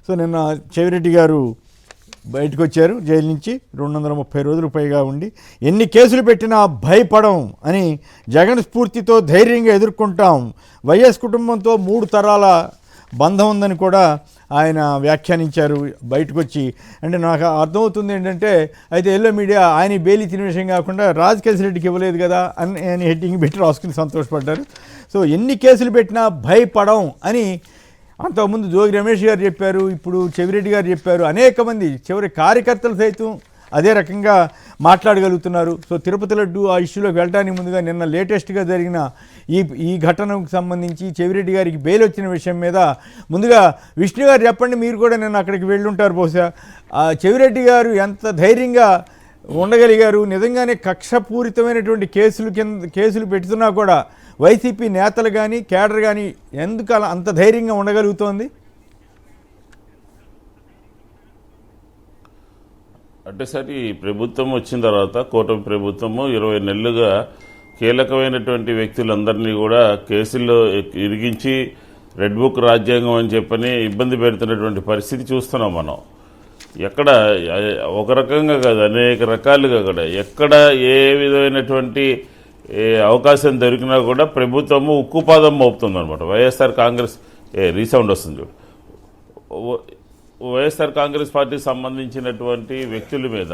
So నిన్న చెవిరెడ్డి గారు బయటకు వచ్చారు జైలు నుంచి 230 రోజులు పైగా ఉండి. ఎన్ని కేసులు పెట్టినా భయపడం అని జగన్ స్ఫూర్తితో ధైర్యంగా ఎదుర్కొంటాం, వైఎస్ కుటుంబంతో 3 తరాల బంధం ఉందని కూడా ఆయన వ్యాఖ్యానించారు బయటకు వచ్చి. అంటే నాకు అర్థమవుతుంది ఏంటంటే, అయితే ఎల్లో మీడియా ఆయన బెయిల్ ఇచ్చిన విషయం కాకుండా రాజకేశ్వరరెడ్డికి ఇవ్వలేదు కదా అని హెడ్డింగ్ పెట్టి రాసుకుని సంతోషపడ్డారు. సో ఎన్ని కేసులు పెట్టినా భయపడం అని అంతకుముందు జోగి రమేష్ గారు చెప్పారు, ఇప్పుడు చెవిరెడ్డి గారు చెప్పారు. అనేక మంది చివరి కార్యకర్తలు సైతం అదే రకంగా మాట్లాడగలుగుతున్నారు. సో తిరుపతి లడ్డు ఆ ఇష్యూలోకి వెళ్ళడానికి ముందుగా నిన్న లేటెస్ట్గా జరిగిన ఈ ఘటనకు సంబంధించి చెవిరెడ్డి గారికి బెయిల్ వచ్చిన విషయం మీద ముందుగా విష్ణు గారు చెప్పండి. మీరు కూడా నిన్న అక్కడికి వెళ్ళుంటారు బహుశా. చెవిరెడ్డి గారు ఎంత ధైర్యంగా ఉండగలిగారు? నిజంగానే కక్షపూరితమైనటువంటి కేసులు పెడుతున్నా కూడా వైసీపీ నేతలు కానీ కేడర్ కానీ ఎందుకు అలా అంత ధైర్యంగా ఉండగలుగుతోంది? అంటే సార్, ఈ ప్రభుత్వం వచ్చిన తర్వాత కూటమి ప్రభుత్వము 20 నెలలుగా కీలకమైనటువంటి వ్యక్తులందరినీ కూడా కేసుల్లో ఇరిగించి రెడ్ బుక్ రాజ్యాంగం అని చెప్పని ఇబ్బంది పెడుతున్నటువంటి పరిస్థితి చూస్తున్నాం మనం. ఎక్కడ ఒక రకంగా కాదు, అనేక రకాలుగా కూడా ఎక్కడ ఏ విధమైనటువంటి అవకాశం దొరికినా కూడా ప్రభుత్వము ఉక్కుపాదం మోపుతుంది అనమాట. వైఎస్ఆర్ కాంగ్రెస్ రీసౌండ్ వస్తుంది చూడు, వైఎస్ఆర్ కాంగ్రెస్ పార్టీకి సంబంధించినటువంటి వ్యక్తుల మీద.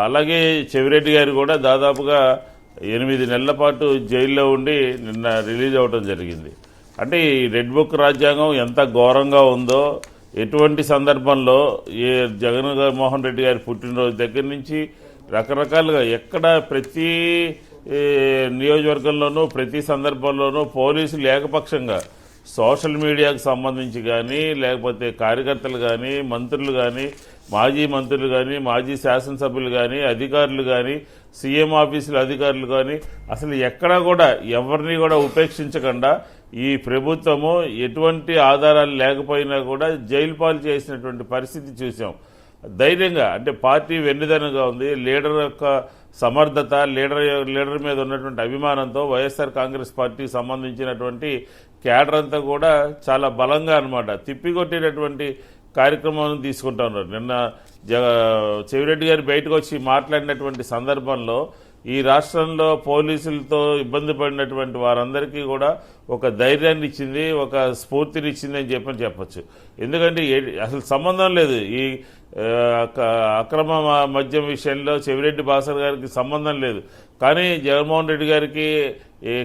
అలాగే చెవిరెడ్డి గారు కూడా దాదాపుగా 8 నెలల పాటు జైల్లో ఉండి నిన్న రిలీజ్ అవ్వడం జరిగింది. అంటే ఈ రెడ్ బుక్ రాజ్యాంగం ఎంత ఘోరంగా ఉందో, ఎటువంటి సందర్భంలో జగన్మోహన్ రెడ్డి గారి పుట్టినరోజు దగ్గర నుంచి రకరకాలుగా ఎక్కడ ప్రతి నియోజకవర్గంలోనూ ప్రతి సందర్భంలోనూ పోలీసులు ఏకపక్షంగా సోషల్ మీడియాకు సంబంధించి కానీ, లేకపోతే కార్యకర్తలు కానీ, మంత్రులు కానీ, మాజీ మంత్రులు కానీ, మాజీ శాసనసభ్యులు కానీ, అధికారులు కానీ, సీఎం ఆఫీసుల అధికారులు కానీ అసలు ఎక్కడా కూడా ఎవరిని కూడా ఉపేక్షించకుండా ఈ ప్రభుత్వము ఎటువంటి ఆధారాలు లేకపోయినా కూడా జైలు పాలు చేసినటువంటి పరిస్థితి చూసాం. ధైర్యంగా, అంటే పార్టీ వెన్నుదన్నుగా ఉంది. లీడర్ యొక్క సమర్థత, లీడర్ మీద ఉన్నటువంటి అభిమానంతో వైఎస్ఆర్ కాంగ్రెస్ పార్టీకి సంబంధించినటువంటి క్యాడర్ అంతా కూడా చాలా బలంగా అనమాట తిప్పికొట్టినటువంటి కార్యక్రమాన్ని తీసుకుంటా ఉన్నారు. నిన్న చెవిరెడ్డి గారు బయటకు వచ్చి మాట్లాడినటువంటి సందర్భంలో ఈ రాష్ట్రంలో పోలీసులతో ఇబ్బంది పడినటువంటి వారందరికీ కూడా ఒక ధైర్యాన్ని ఇచ్చింది, ఒక స్ఫూర్తిని ఇచ్చింది అని చెప్పచ్చు. ఎందుకంటే అసలు సంబంధం లేదు ఈ అక్రమ మద్యం విషయంలో చెవిరెడ్డి భాస్కర్ గారికి సంబంధం లేదు. కానీ జగన్మోహన్ రెడ్డి గారికి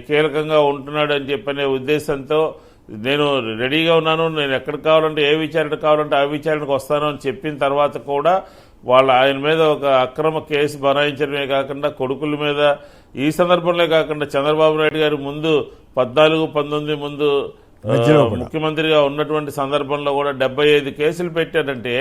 కీలకంగా ఉంటున్నాడు అని చెప్పనే ఉద్దేశంతో నేను రెడీగా ఉన్నాను, నేను ఎక్కడికి కావాలంటే ఏ విచారణ కావాలంటే ఆ విచారణకు వస్తాను అని చెప్పిన తర్వాత కూడా ఆయన మీద ఒక అక్రమ కేసు బనాయించడమే కాకుండా కొడుకుల మీద ఈ సందర్భంలో కాకుండా చంద్రబాబు నాయుడు గారు ముందు 14-19 ముందు ముఖ్యమంత్రిగా ఉన్నటువంటి సందర్భంలో కూడా 75 కేసులు పెట్టాడంటే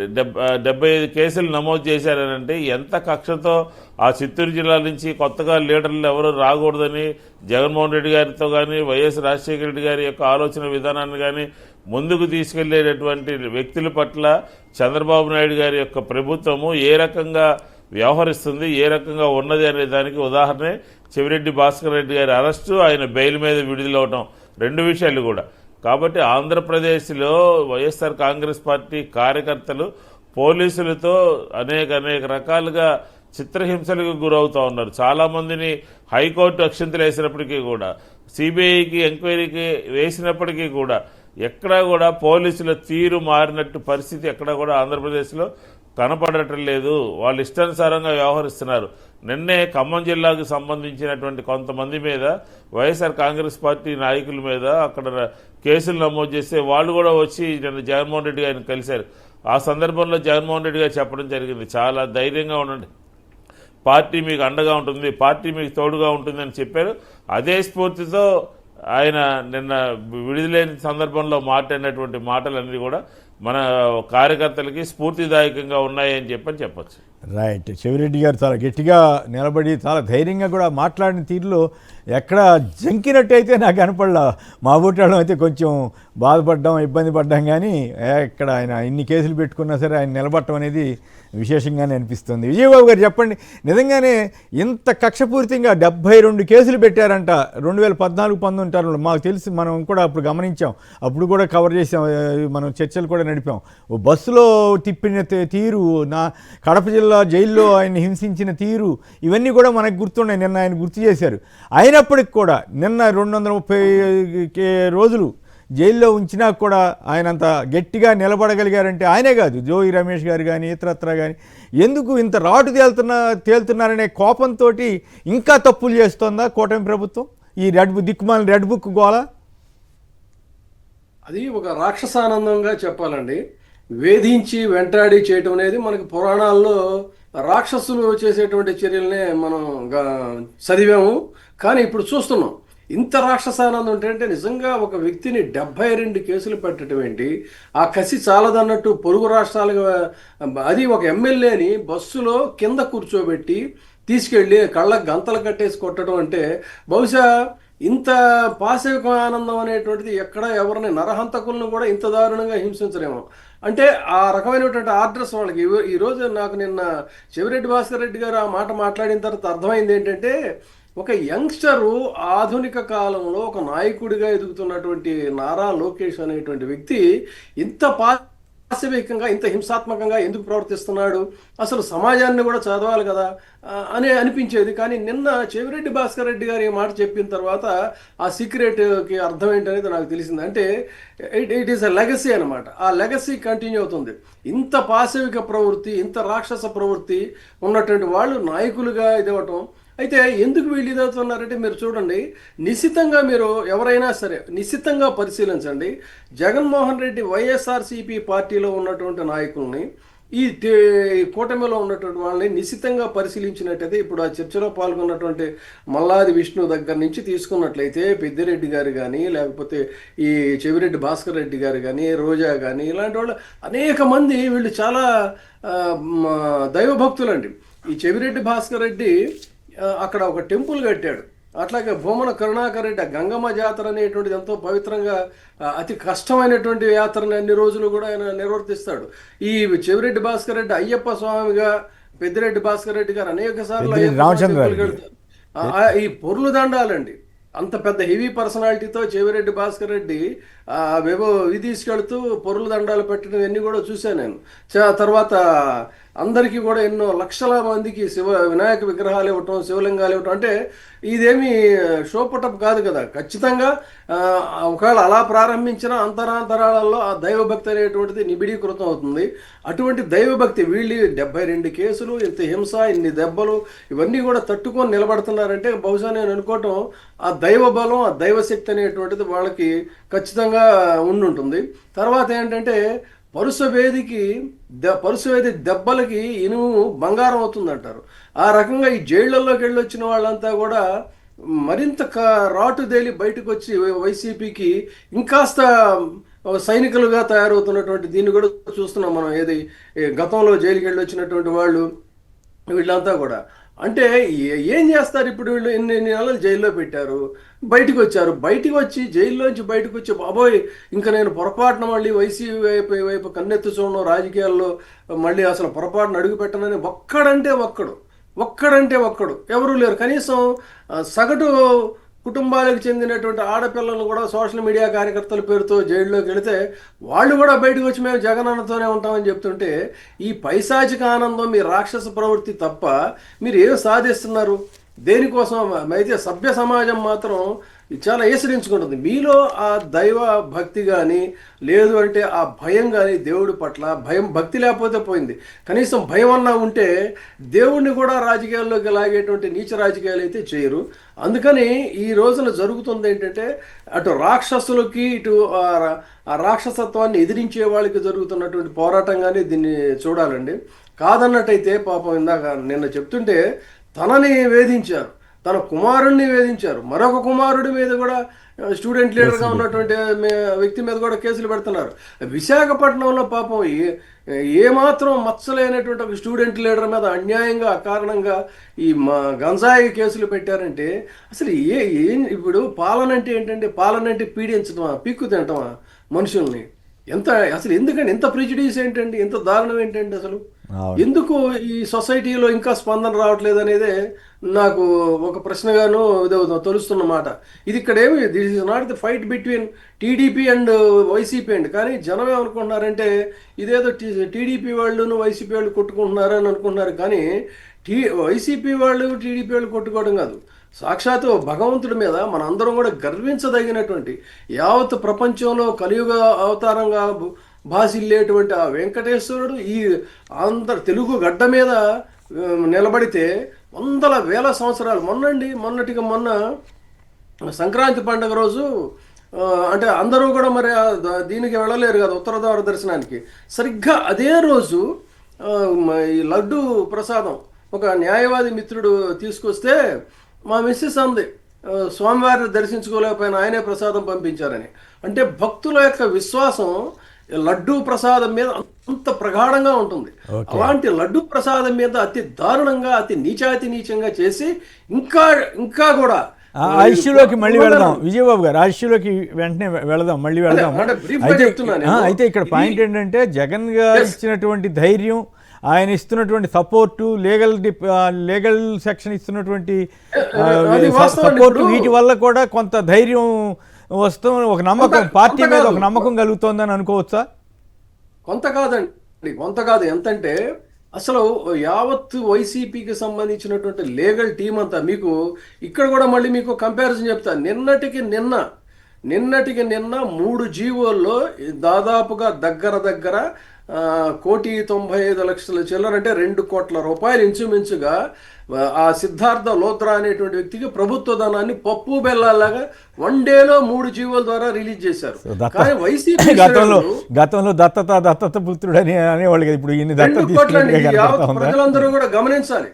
75 కేసులు నమోదు చేశారనంటే ఎంత కక్షతో ఆ చిత్తూరు జిల్లా నుంచి కొత్తగా లీడర్లు ఎవరు రాకూడదని జగన్మోహన్ రెడ్డి గారితో కానీ వైఎస్ రాజశేఖర రెడ్డి గారి యొక్క ఆలోచన విధానాన్ని కానీ ముందుకు తీసుకెళ్లేటటువంటి వ్యక్తుల పట్ల చంద్రబాబు నాయుడు గారి యొక్క ప్రభుత్వము ఏ రకంగా వ్యవహరిస్తుంది, ఏ రకంగా ఉన్నది అనే దానికి ఉదాహరణే చెవిరెడ్డి భాస్కర్ రెడ్డి గారి అరెస్టు, ఆయన బెయిల్ మీద విడుదలవటం, 2 విషయాలు కూడా. కాబట్టి ఆంధ్రప్రదేశ్లో వైఎస్ఆర్ కాంగ్రెస్ పార్టీ కార్యకర్తలు పోలీసులతో అనేక రకాలుగా చిత్రహింసలకు గురవుతూ ఉన్నారు. చాలామందిని హైకోర్టు అక్షింతలు వేసినప్పటికీ కూడా, సిబిఐకి ఎంక్వైరీకి వేసినప్పటికీ కూడా ఎక్కడా కూడా పోలీసుల తీరు మారినట్టు పరిస్థితి ఎక్కడా కూడా ఆంధ్రప్రదేశ్లో కనపడటం లేదు. వాళ్ళు ఇష్టానుసారంగా వ్యవహరిస్తున్నారు. నిన్నే ఖమ్మం జిల్లాకు సంబంధించినటువంటి కొంతమంది మీద వైఎస్ఆర్ కాంగ్రెస్ పార్టీ నాయకుల మీద అక్కడ కేసులు నమోదు చేస్తే వాళ్ళు కూడా వచ్చి నిన్న జగన్మోహన్ రెడ్డి గారిని కలిశారు. ఆ సందర్భంలో జగన్మోహన్ రెడ్డి గారు చెప్పడం జరిగింది, చాలా ధైర్యంగా ఉండండి, పార్టీ మీకు అండగా ఉంటుంది, పార్టీ మీకు తోడుగా ఉంటుందని చెప్పారు. అదే స్ఫూర్తితో ఆయన నిన్న విడుదలైన సందర్భంలో మాట్లాడినటువంటి మాటలన్నీ కూడా మన కార్యకర్తలకి స్ఫూర్తిదాయకంగా ఉన్నాయని చెప్పచ్చు. రైట్. చెవిరెడ్డి గారు చాలా గట్టిగా నిలబడి చాలా ధైర్యంగా కూడా మాట్లాడిన తీరులో ఎక్కడ జంకినట్టయితే నాకు కనపడలా. మా ఊటాళ్ళం అయితే కొంచెం బాధపడ్డాం, ఇబ్బంది పడ్డాం, కానీ ఎక్కడ ఆయన ఇన్ని కేసులు పెట్టుకున్నా సరే ఆయన నిలబడటం అనేది విశేషంగానే అనిపిస్తుంది. విజయబాబు గారు చెప్పండి, నిజంగానే ఇంత కక్షపూరితంగా 72 కేసులు పెట్టారంట 2014-19 మాకు తెలిసి మనం కూడా అప్పుడు గమనించాం, అప్పుడు కూడా కవర్ చేసాం, మనం చర్చలు కూడా నడిపాం. ఓ బస్సులో తిప్పిన తీరు, నా కడప జిల్లా జైల్లో ఆయన హింసించిన తీరు, ఇవన్నీ కూడా మనకు గుర్తున్నాయి. నిన్న ఆయన గుర్తు చేశారు. అయినప్పటికి కూడా నిన్న 230 రోజులు జైల్లో ఉంచినా కూడా ఆయన అంత గట్టిగా నిలబడగలిగారంటే ఆయనే కాదు, జోగి రమేష్ గారు కానీ ఇతరత్ర కానీ ఎందుకు ఇంత రాటు తేలుతున్నారనే కోపంతో ఇంకా తప్పులు చేస్తోందా కూటమి ప్రభుత్వం? ఈ దిక్కుమాలిన రెడ్ బుక్ గోల అది ఒక రాక్షసానందంగా చెప్పాలండి. వేధించి వెంటాడి చేయటం అనేది మనకి పురాణాల్లో రాక్షసులు చేసేటువంటి చర్యలనే మనం చదివాము. కానీ ఇప్పుడు చూస్తున్నాం ఇంత రాక్షసానందం ఏంటంటే నిజంగా ఒక వ్యక్తిని 72 కేసులు పెట్టడం ఏంటి, ఆ కసి చాలదన్నట్టు పొరుగు రాష్ట్రాలుగా అది ఒక ఎమ్మెల్యేని బస్సులో కింద కూర్చోబెట్టి తీసుకెళ్ళి కళ్ళకు గంతలు కట్టేసి కొట్టడం అంటే బహుశా ఇంత పాశవిక ఆనందం అనేటువంటిది ఎక్కడ ఎవరిని నరహంతకులను కూడా ఇంత దారుణంగా హింసించలేము. అంటే ఆ రకమైనటువంటి ఆర్డర్స్ వాళ్ళకి. ఈరోజు నాకు నిన్న చెవిరెడ్డి భాస్కర్ రెడ్డి గారు ఆ మాట మాట్లాడిన తర్వాత అర్థమైంది ఏంటంటే, ఒక యంగ్స్టరు ఆధునిక కాలంలో ఒక నాయకుడిగా ఎదుగుతున్నటువంటి నారా లోకేష్ అనేటువంటి వ్యక్తి ఇంత పాశవికంగా ఇంత హింసాత్మకంగా ఎందుకు ప్రవర్తిస్తున్నాడు, అసలు సమాజాన్ని కూడా చదవాలి కదా అని అనిపించేది. కానీ నిన్న చెవిరెడ్డి భాస్కర్ రెడ్డి గారు ఈ మాట చెప్పిన తర్వాత ఆ సీక్రెట్కి అర్థం ఏంటనేది నాకు తెలిసింది. అంటే ఇట్ ఈస్ ఎ లెగసీ అనమాట. ఆ లెగసీ కంటిన్యూ అవుతుంది. ఇంత పాశవిక ప్రవృత్తి, ఇంత రాక్షస ప్రవృత్తి ఉన్నటువంటి వాళ్ళు నాయకులుగా ఇదవటం. అయితే ఎందుకు వీళ్ళు ఇదవుతున్నారంటే మీరు చూడండి, నిశితంగా మీరు ఎవరైనా సరే నిశితంగా పరిశీలించండి. జగన్మోహన్ రెడ్డి వైఎస్ఆర్సీపీ పార్టీలో ఉన్నటువంటి నాయకుల్ని, ఈ కూటమిలో ఉన్నటువంటి వాళ్ళని నిశితంగా పరిశీలించినట్టయితే, ఇప్పుడు ఆ చర్చలో పాల్గొన్నటువంటి మల్లాది విష్ణు దగ్గర నుంచి తీసుకున్నట్లయితే పెద్దిరెడ్డి గారు కానీ, లేకపోతే ఈ చెవిరెడ్డి భాస్కర్ రెడ్డి గారు కానీ, రోజా కానీ, ఇలాంటి వాళ్ళు అనేక మంది వీళ్ళు చాలా దైవభక్తులండి. ఈ చెవిరెడ్డి భాస్కర్ రెడ్డి అక్కడ ఒక టెంపుల్ కట్టాడు. అట్లాగే భూమన కరుణాకర్ రెడ్డి గంగమ్మ జాతర అనేటువంటిది ఎంతో పవిత్రంగా అతి కష్టమైనటువంటి యాత్రని అన్ని రోజులు కూడా ఆయన నిర్వర్తిస్తాడు. ఈ చెవిరెడ్డి భాస్కర్ రెడ్డి అయ్యప్ప స్వామిగా, పెద్దిరెడ్డి భాస్కర్ రెడ్డి గారు అనేక సార్లు ఈ పొర్లు దండాలండి. అంత పెద్ద హెవీ పర్సనాలిటీతో చెవిరెడ్డి భాస్కర్ రెడ్డి ఇది తీసుకెళ్తూ పొర్లు దండాలు పెట్టడం ఇవన్నీ కూడా చూశాను నేను. తర్వాత అందరికీ కూడా ఎన్నో లక్షల మందికి వినాయక విగ్రహాలు ఇవ్వటం, శివలింగాలు ఇవ్వటం. అంటే ఇదేమి షోపుటప్ కాదు కదా. ఖచ్చితంగా ఒకవేళ అలా ప్రారంభించిన అంతరాంతరాలలో ఆ దైవభక్తి అనేటువంటిది నిబిడీకృతం అవుతుంది. అటువంటి దైవభక్తి వీళ్ళు 72 కేసులు, ఇంత హింస, ఇన్ని దెబ్బలు, ఇవన్నీ కూడా తట్టుకొని నిలబడుతున్నారంటే బహుశా నేను అనుకోవటం ఆ దైవ బలం, ఆ దైవశక్తి అనేటువంటిది వాళ్ళకి ఖచ్చితంగా ఉండుంటుంది. తర్వాత ఏంటంటే పరుసవేది దెబ్బలకి ఇనుము బంగారం అవుతుందంటారు. ఆ రకంగా ఈ జైళ్లలోకి వెళ్ళొచ్చిన వాళ్ళంతా కూడా మరింత రాటుదేలి బయటకు వచ్చి వైసీపీకి ఇంకాస్త సైనికులుగా తయారవుతున్నటువంటి దీన్ని కూడా చూస్తున్నాం మనం. ఏది గతంలో జైలుకి వెళ్ళి వచ్చినటువంటి వాళ్ళు వీళ్ళంతా కూడా. అంటే ఏం చేస్తారు ఇప్పుడు వీళ్ళు? ఎన్ని నెలలు జైల్లో పెట్టారు, బయటకు వచ్చారు. బయటకు వచ్చి జైల్లోంచి బయటకు వచ్చి బాబోయ్ ఇంకా నేను పొరపాటున మళ్ళీ వైసీపీ వైపు కన్నెత్తి చూడడం, రాజకీయాల్లో మళ్ళీ అసలు పొరపాటున అడుగు పెట్టనని ఒక్కడంటే ఒక్కడు ఎవరూ లేరు. కనీసం సగటు కుటుంబాలకు చెందినటువంటి ఆడపిల్లలను కూడా సోషల్ మీడియా కార్యకర్తల పేరుతో జైల్లోకి వెళితే వాళ్ళు కూడా బయటకు వచ్చి మేము జగనన్నతోనే ఉంటామని చెప్తుంటే, ఈ పైశాచిక ఆనందం, మీ రాక్షస ప్రవృత్తి తప్ప మీరు ఏం సాధిస్తున్నారు? దేనికోసం? అయితే సభ్య సమాజం మాత్రం చాలా ఏసరించుకుంటుంది. మీలో ఆ దైవ భక్తి కానీ, లేదు అంటే ఆ భయం కానీ, దేవుడి పట్ల భయం, భక్తి లేకపోతే పోయింది. కనీసం భయం అన్నా ఉంటే దేవుడిని కూడా రాజకీయాల్లోకి లాగేటువంటి నీచ రాజకీయాలు అయితే చేయరు. అందుకని ఈ రోజున జరుగుతుంది ఏంటంటే, అటు రాక్షసులకి, ఇటు ఆ రాక్షసత్వాన్ని ఎదిరించే వాళ్ళకి జరుగుతున్నటువంటి పోరాటంగానే దీన్ని చూడాలండి. కాదన్నట్టయితే పాపం ఇందాక నిన్న చెప్తుంటే తనని వేధించారు, తన కుమారుణ్ణి వేధించారు, మరొక కుమారుడి మీద కూడా స్టూడెంట్ లీడర్గా ఉన్నటువంటి వ్యక్తి మీద కూడా కేసులు పెడుతున్నారు. విశాఖపట్నంలో పాపం ఏమాత్రం మచ్చలేనటువంటి ఒక స్టూడెంట్ లీడర్ మీద అన్యాయంగా అకారణంగా ఈ గంజాయి కేసులు పెట్టారంటే అసలు ఏం ఇప్పుడు పాలన అంటే ఏంటంటే, పాలన అంటే పీడించడమా, పీక్కు తినటమా మనుషుల్ని? ఎంత అసలు ఎందుకండి ఇంత ప్రిజుడీస్ ఏంటండి, ఎంత దారుణం ఏంటండి అసలు? ఎందుకు ఈ సొసైటీలో ఇంకా స్పందన రావట్లేదు అనేదే నాకు ఒక ప్రశ్నగాను తొలుస్తున్నమాట. ఇది ఇక్కడ ఏమి, this is not the fight between TDP and YCP అండి. కానీ జనం ఏమనుకుంటున్నారంటే ఇదేదో టీడీపీ వాళ్ళును వైసీపీ వాళ్ళు కొట్టుకుంటున్నారు అని అనుకుంటున్నారు. కానీ వైసీపీ వాళ్ళు టీడీపీ వాళ్ళు కొట్టుకోవడం కాదు, సాక్షాత్తు భగవంతుడి మీద మన అందరం కూడా గర్వించదగినటువంటి, యావత్ ప్రపంచంలో కలియుగ అవతారంగా భాసిల్లేటువంటి ఆ వెంకటేశ్వరుడు ఈ ఆంధ్ర తెలుగు గడ్డ మీద నిలబడితే వందల వేల సంవత్సరాలు మొన్నటికి మొన్న సంక్రాంతి పండుగ రోజు అంటే అందరూ కూడా మరి దీనికి వెళ్ళలేరు కదా ఉత్తర ద్వార దర్శనానికి. సరిగ్గా అదే రోజు ఈ లడ్డు ప్రసాదం ఒక న్యాయవాది మిత్రుడు తీసుకొస్తే మా మిస్సెస్ అంది స్వామివారిని దర్శించుకోలేకపోయినా ఆయనే ప్రసాదం పంపించారని. అంటే భక్తుల యొక్క విశ్వాసం లడ్డూ ప్రసాదం మీద అంత ప్రగాఢంగా ఉంటుంది. అలాంటి లడ్డూ ప్రసాదం మీద అతి దారుణంగా, అతి నీచంగా చేసి ఇంకా కూడా ఆ ఇష్యూలోకి మళ్ళీ వెళదాం విజయబాబు గారు, ఆ ఇష్యూలోకి వెంటనే వెళదాం, మళ్ళీ వెళదాం. అయితే ఇక్కడ పాయింట్ ఏంటంటే జగన్ గారు ఇచ్చినటువంటి ధైర్యం, ఆయన ఇస్తున్నటువంటి సపోర్టు, లీగల్ సెక్షన్ ఇస్తున్నటువంటి సపోర్టు, వీటి వల్ల కూడా కొంత ధైర్యం వస్తుంది, ఒక నమ్మకం పార్టీ మీద ఒక నమ్మకం కలుగుతోందని అనుకోవచ్చా? కొంత కాదు ఎంతంటే అసలు యావత్ వైసీపీకి సంబంధించినటువంటి లీగల్ టీం అంతా మీకు ఇక్కడ కూడా మళ్ళీ మీకు కంపారిజన్ చెప్తా. నిన్నటికి నిన్న 3 జీవోల్లో దాదాపుగా దగ్గర 1,95,00,000 చిల్లర, అంటే 2 కోట్ల రూపాయలు ఇంచుమించుగా ఆ సిద్ధార్థ లోత్రా అనేటువంటి వ్యక్తికి ప్రభుత్వ ధనాన్ని పప్పు బెల్లాలాగా 1 డేలో 3 జీవోల ద్వారా రిలీజ్ చేశారు. కానీ వైసీపీ గతంలో దత్తత పుత్రుడు అని అనేవాళ్ళు కదా, ఇప్పుడు ఇన్ని ప్రజలందరూ కూడా గమనించాలి.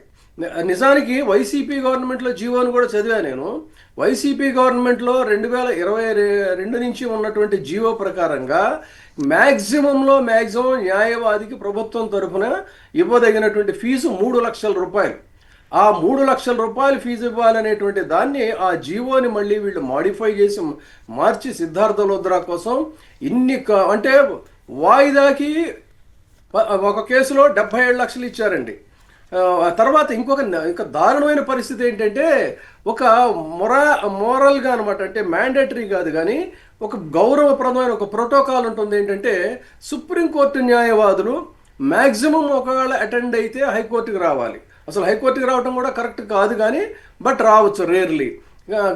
నిజానికి వైసీపీ గవర్నమెంట్లో జీవోను కూడా చదివా నేను. వైసీపీ గవర్నమెంట్లో 2022 నుంచి ఉన్నటువంటి జీవో ప్రకారంగా మ్యాక్సిమం న్యాయవాదికి ప్రభుత్వం తరఫున ఇవ్వదగినటువంటి ఫీజు 3 లక్షల రూపాయలు. ఆ 3 లక్షల రూపాయలు ఫీజు ఇవ్వాలనేటువంటి దాన్ని ఆ జీవోని మళ్ళీ వీళ్ళు మాడిఫై చేసి మార్చి సిద్ధార్థ లోద్రా కోసం అంటే వాయిదాకి ఒక కేసులో 77 లక్షలు ఇచ్చారండి. తర్వాత ఇంకా దారుణమైన పరిస్థితి ఏంటంటే ఒక మోరల్గా అనమాట, అంటే మ్యాండేటరీ కాదు కానీ ఒక గౌరవప్రదమైన ఒక ప్రోటోకాల్ ఉంటుంది. ఏంటంటే సుప్రీంకోర్టు న్యాయవాదులు మ్యాక్సిమం ఒకవేళ అటెండ్ అయితే హైకోర్టుకి రావాలి. అసలు హైకోర్టుకి రావడం కూడా కరెక్ట్ కాదు కానీ బట్ రావచ్చు రేర్లీ.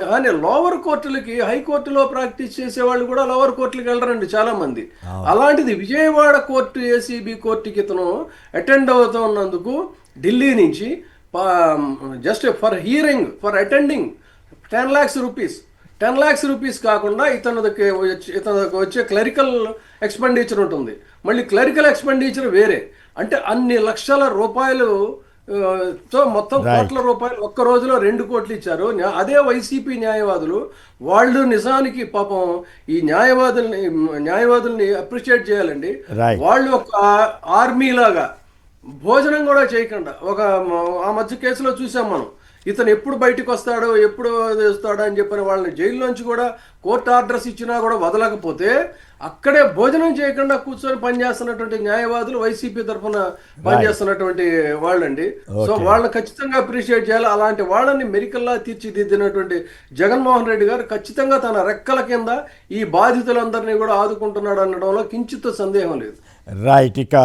కానీ లోవర్ కోర్టులకి, హైకోర్టులో ప్రాక్టీస్ చేసే వాళ్ళు కూడా లోవర్ కోర్టులకి వెళ్ళరండి చాలామంది. అలాంటిది విజయవాడ కోర్టు ఏసీబీ కోర్టుకి ఇతను అటెండ్ అవుతున్నందుకు ఢిల్లీ నుంచి just for attending 10 lakhs rupees, 10 lakhs rupees కాకుండా ఇతనికి వచ్చే క్లరికల్ ఎక్స్పెండిచర్ ఉంటుంది. మళ్ళీ క్లరికల్ ఎక్స్పెండిచర్ వేరే. అంటే అన్ని లక్షల రూపాయలు తో మొత్తం కోట్ల రూపాయలు ఒక్క రోజులో 2 కోట్లు ఇచ్చారు. అదే వైసీపీ న్యాయవాదులు వాళ్ళు నిజానికి పాపం ఈ న్యాయవాదుల్ని అప్రిషియేట్ చేయాలండి. వాళ్ళు ఒక ఆర్మీ లాగా భోజనం కూడా చేయకుండా ఆ మధ్య కేసులో చూసాం మనం, ఇతను ఎప్పుడు బయటకు వస్తాడో ఎప్పుడు వస్తాడో అని చెప్పిన వాళ్ళని జైల్లోంచి కూడా కోర్టు ఆర్డర్స్ ఇచ్చినా కూడా వదలకపోతే అక్కడే భోజనం చేయకుండా కూర్చొని పనిచేస్తున్నటువంటి న్యాయవాదులు వైసీపీ తరఫున పనిచేస్తున్నటువంటి వాళ్ళండి. సో వాళ్ళని ఖచ్చితంగా అప్రిషియేట్ చేయాలి. అలాంటి వాళ్ళని మెరికల్లా తీర్చిదిద్దినటువంటి జగన్మోహన్ రెడ్డి గారు ఖచ్చితంగా తన రెక్కల కింద ఈ బాధితులందరినీ కూడా ఆదుకుంటున్నాడు అనడంలో కించిత్ సందేహం లేదు. రైట్. ఇక